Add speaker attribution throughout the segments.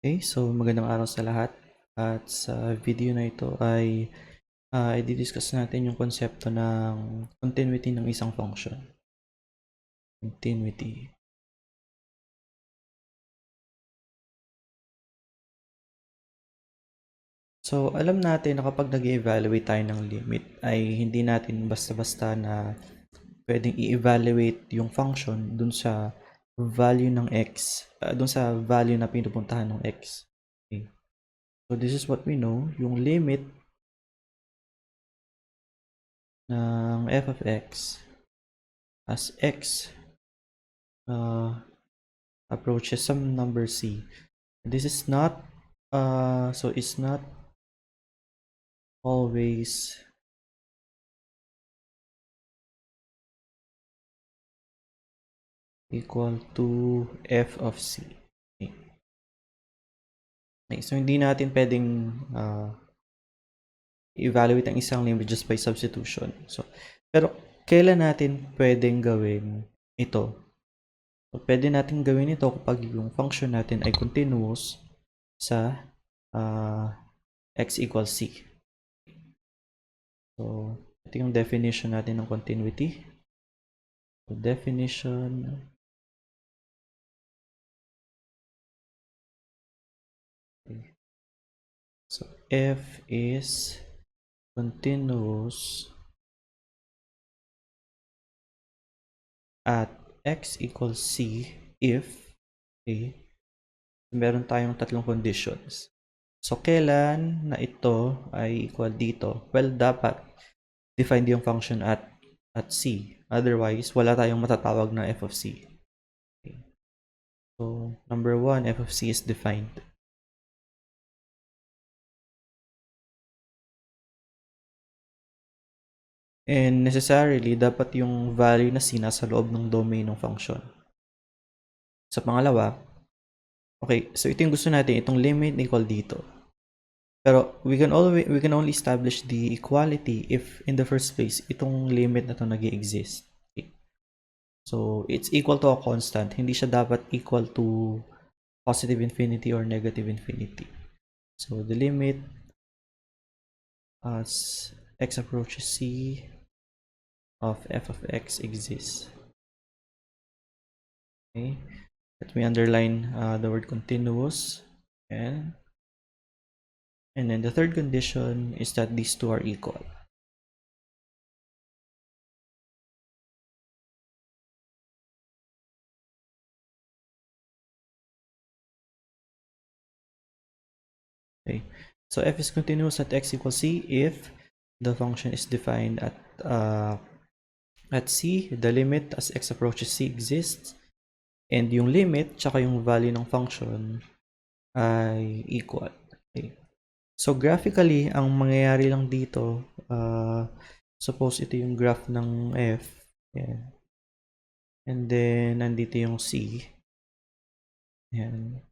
Speaker 1: Okay, so magandang araw sa lahat. At sa video na ito ay i-discuss natin yung konsepto ng continuity ng isang function. Continuity. So, alam natin na kapag nag-evaluate tayo ng limit ay hindi natin basta-basta na pwedeng i-evaluate yung function dun sa value ng x, dun sa value na pinupuntahan ng x. Okay. So, this is what we know, yung limit ng f of x as x approaches some number c. This is not so it's not always equal to f of c. Okay. So hindi natin pwedeng evaluate ang isang limit just by substitution. So pero kailan natin pwedeng gawin ito? So, pwede natin gawin ito kapag yung function natin ay continuous sa x equals c. So ito yung definition natin ng continuity. So, definition so f is continuous at x equals c if meron tayong tatlong conditions. So, kailan na ito ay equal dito? Well, dapat defined yung function at c. Otherwise, wala tayong matatawag na f of c. Okay. So, number 1, f of c is defined. And necessarily, dapat yung value na c nasa loob ng domain ng function. Sa pangalawa, okay, so ito yung gusto natin, itong limit equal dito. Pero we can only establish the equality if in the first place itong limit na to nag-exist. Okay. So it's equal to a constant, hindi siya dapat equal to positive infinity or negative infinity. So the limit as x approaches c of f of x exists. Okay, let me underline the word continuous. And then the third condition is that these two are equal. Okay, so f is continuous at x equals c if the function is defined at c, the limit as x approaches c exists, and yung limit tsaka yung value ng function ay equal. Okay. So graphically, ang mangyayari lang dito, suppose ito yung graph ng f, yan. And then nandito yung c. Yan.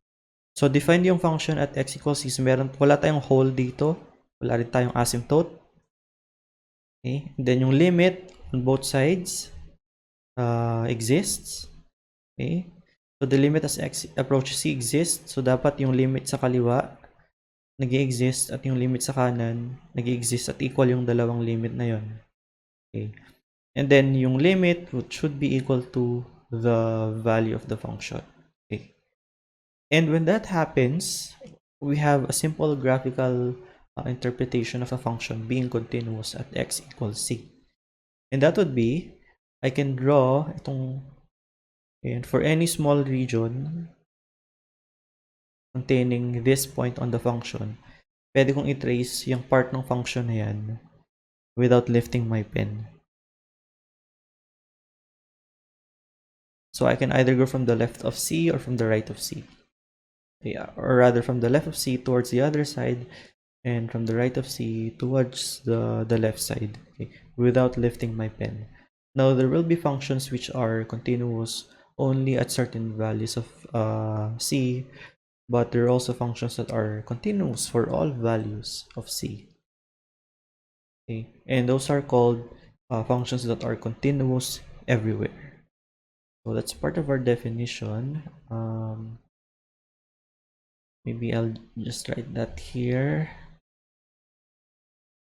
Speaker 1: So, define yung function at x equals c. So, wala tayong whole dito. Wala rin tayong asymptote. Okay. And then, yung limit on both sides exists. Okay. So, the limit as x approaches c exists. So, dapat yung limit sa kaliwa nag-exist at yung limit sa kanan nag-exist at equal yung dalawang limit na yon. Okay. And then, yung limit should be equal to the value of the function. Okay. And when that happens, we have a simple graphical interpretation of a function being continuous at x equals c. And that would be, I can draw itong, and for any small region containing this point on the function, pwede kong i-trace yung part ng function na yan without lifting my pen. So I can either go from the left of c or from the right of c. Yeah, or rather from the left of c towards the other side, and from the right of c towards the left side, okay, without lifting my pen. Now there will be functions which are continuous only at certain values of c, but there are also functions that are continuous for all values of c. Okay, and those are called functions that are continuous everywhere. So that's part of our definition. Maybe I'll just write that here.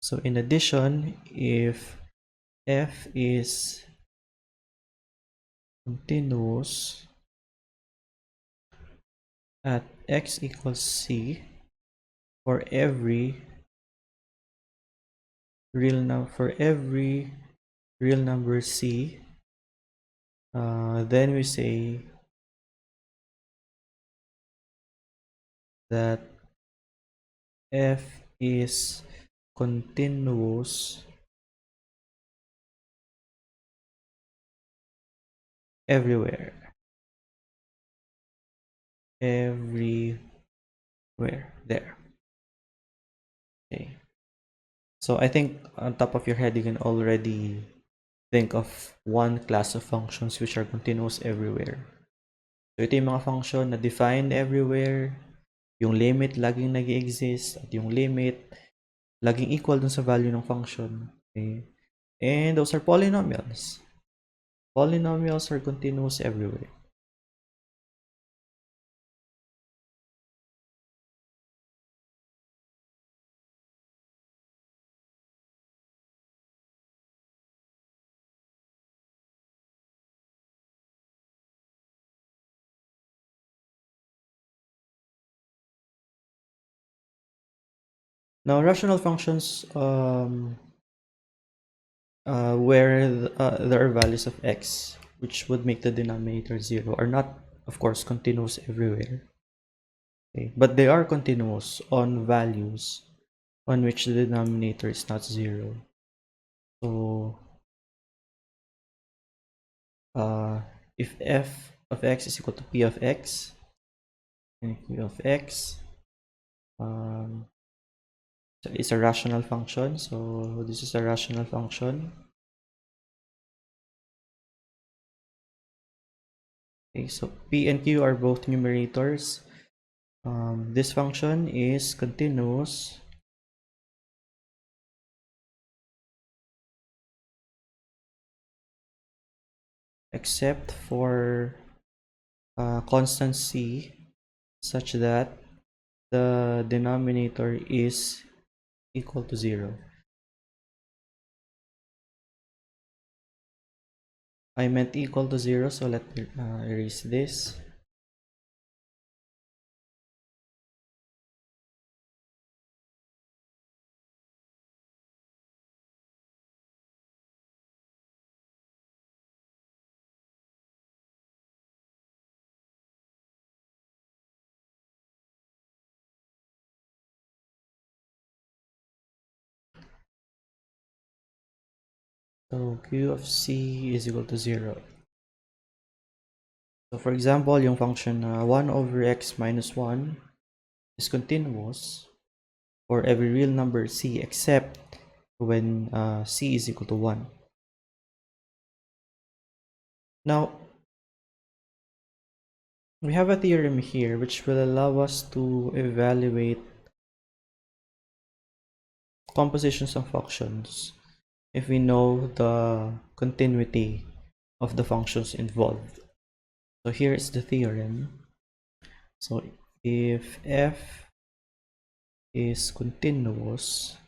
Speaker 1: So in addition, if f is continuous at x equals c for every real number c, then we say that f is continuous everywhere there. Okay, so I think on top of your head you can already think of one class of functions which are continuous everywhere. So ito yung mga function na defined everywhere, yung limit laging nag-exist, at yung limit laging equal dun sa value ng function. Okay? And those are polynomials. Polynomials are continuous everywhere. Now, rational functions where there are values of x which would make the denominator 0 are not, of course, continuous everywhere. Okay? But they are continuous on values on which the denominator is not 0. So, if f of x is equal to p of x, and p of x so it's a rational function. So this is a rational function. Okay, so p and q are both numerators. This function is continuous except for constant c such that the denominator is equal to 0. I meant equal to 0, so let me erase this. So q of c is equal to 0. So for example, yung function 1 over x minus 1 is continuous for every real number c except when c is equal to 1. Now, we have a theorem here which will allow us to evaluate compositions of functions if we know the continuity of the functions involved. So here is the theorem. So if f is continuous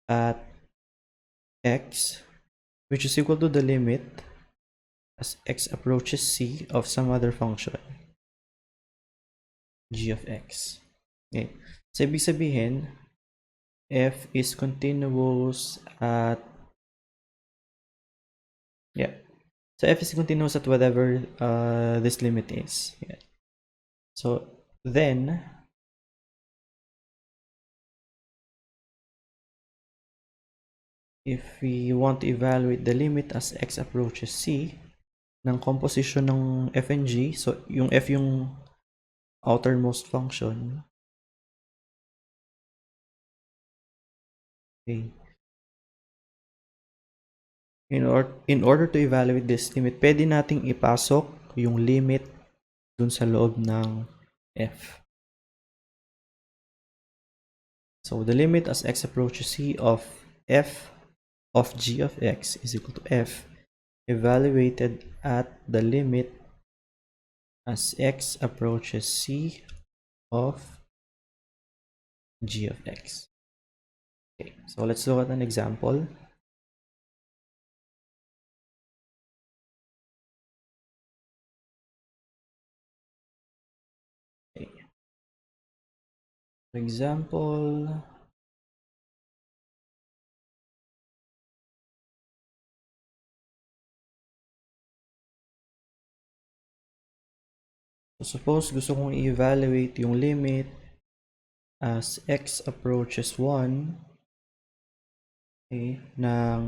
Speaker 1: at x, which is equal to the limit as x approaches c of some other function g of x. Okay. So ibig sabihin, f is continuous at so f is continuous at whatever this limit is. Yeah. So then if we want to evaluate the limit as x approaches c ng composition ng f and g, so yung f yung outermost function. Okay. In order to evaluate this limit, pwede nating ipasok yung limit dun sa loob ng f. So the limit as x approaches c of f of g of x is equal to f evaluated at the limit as x approaches c of g of x. Okay, so let's look at an example. Okay. For example, so suppose gusto kong i-evaluate yung limit as x approaches 1, okay, ng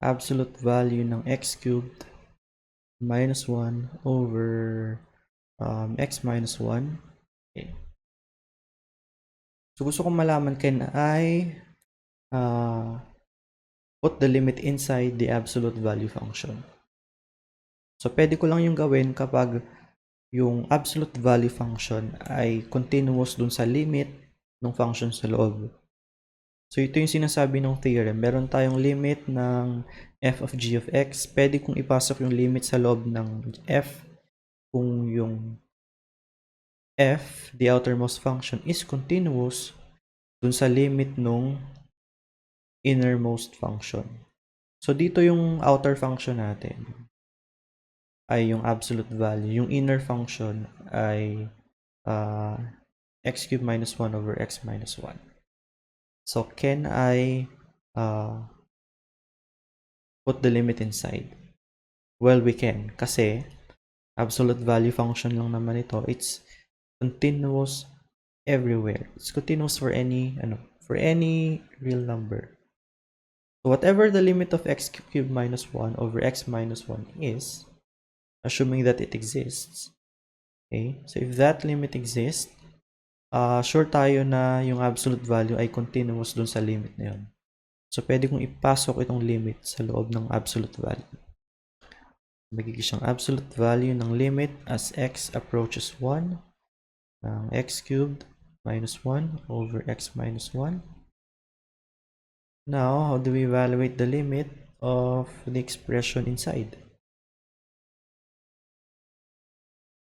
Speaker 1: absolute value ng x cubed minus 1 over x minus 1. Okay. So gusto kong malaman, can I put the limit inside the absolute value function? So pwede ko lang yung gawin kapag yung absolute value function ay continuous dun sa limit ng function sa loob. So ito yung sinasabi ng theorem. Meron tayong limit ng f of g of x. Pwede kong ipasok yung limit sa loob ng f kung yung f, the outermost function, is continuous dun sa limit nung innermost function. So dito yung outer function natin ay yung absolute value. Yung inner function ay x cubed minus 1 over x minus 1. So can I put the limit inside? Well, we can, kasi absolute value function lang naman ito. It's continuous everywhere. It's continuous for any real number. So whatever the limit of x cubed minus 1 over x minus 1 is, assuming that it exists, okay, so if that limit exists, sure tayo na yung absolute value ay continuous dun sa limit na yun. So pwede kong ipasok itong limit sa loob ng absolute value. Magiging siyang absolute value ng limit as x approaches 1 ng x cubed minus 1 over x minus 1. Now, how do we evaluate the limit of the expression inside?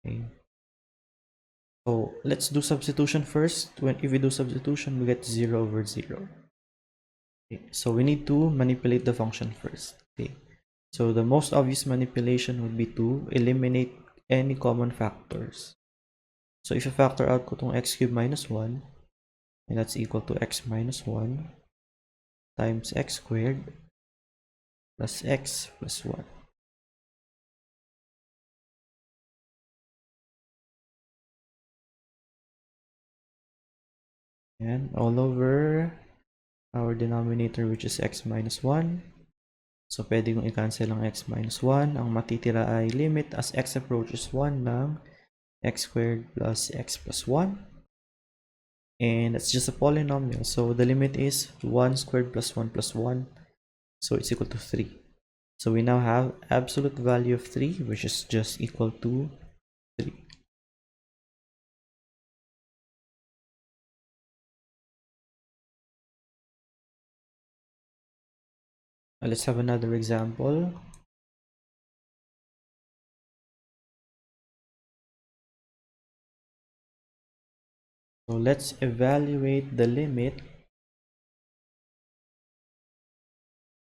Speaker 1: Okay. So let's do substitution first. If we do substitution, we get 0 over 0. Okay. So we need to manipulate the function first. Okay. So the most obvious manipulation would be to eliminate any common factors. So if you factor out ko tong x cubed minus 1, and that's equal to x minus 1 times x squared plus x plus 1. And all over our denominator, which is x minus 1. So pwede kong i-cancel ang x minus 1. Ang matitira ay limit as x approaches 1 ng x squared plus x plus 1. And that's just a polynomial. So the limit is 1 squared plus 1 plus 1. So it's equal to 3. So we now have absolute value of 3, which is just equal to 3. Let's have another example. So let's evaluate the limit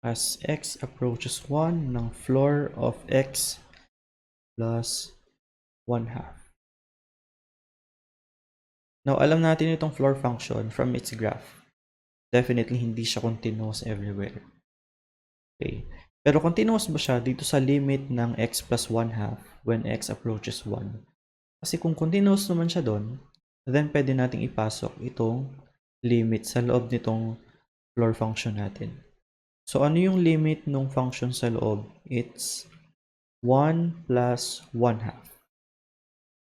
Speaker 1: as x approaches 1 ng floor of x plus 1/2. Now, alam natin itong floor function from its graph. Definitely hindi siya continuous everywhere. Okay. Pero continuous ba siya dito sa limit ng x plus 1/2 when x approaches 1? Kasi kung continuous naman siya doon, then pwede nating ipasok itong limit sa loob nitong floor function natin. So ano yung limit ng function sa loob? It's 1 plus 1/2,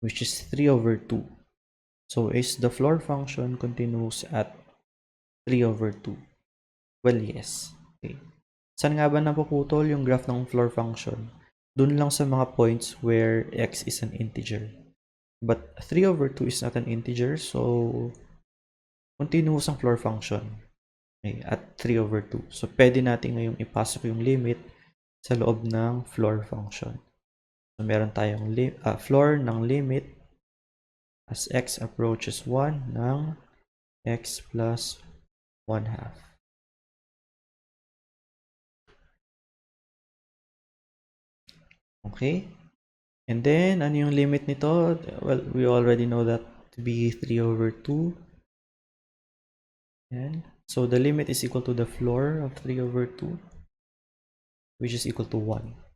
Speaker 1: which is 3 over 2. So is the floor function continuous at 3 over 2? Well, yes. Okay. Saan nga ba napuputol yung graph ng floor function? Doon lang sa mga points where x is an integer. But 3 over 2 is not an integer, so continuous ang floor function. Okay, at 3 over 2. So pwede natin ngayong ipasok yung limit sa loob ng floor function. So, meron tayong floor ng limit as x approaches 1 ng x plus 1/2. Okay? And then, ano yung limit nito? Well, we already know that to be 3/2. Yan. So, the limit is equal to the floor of 3/2, which is equal to 1.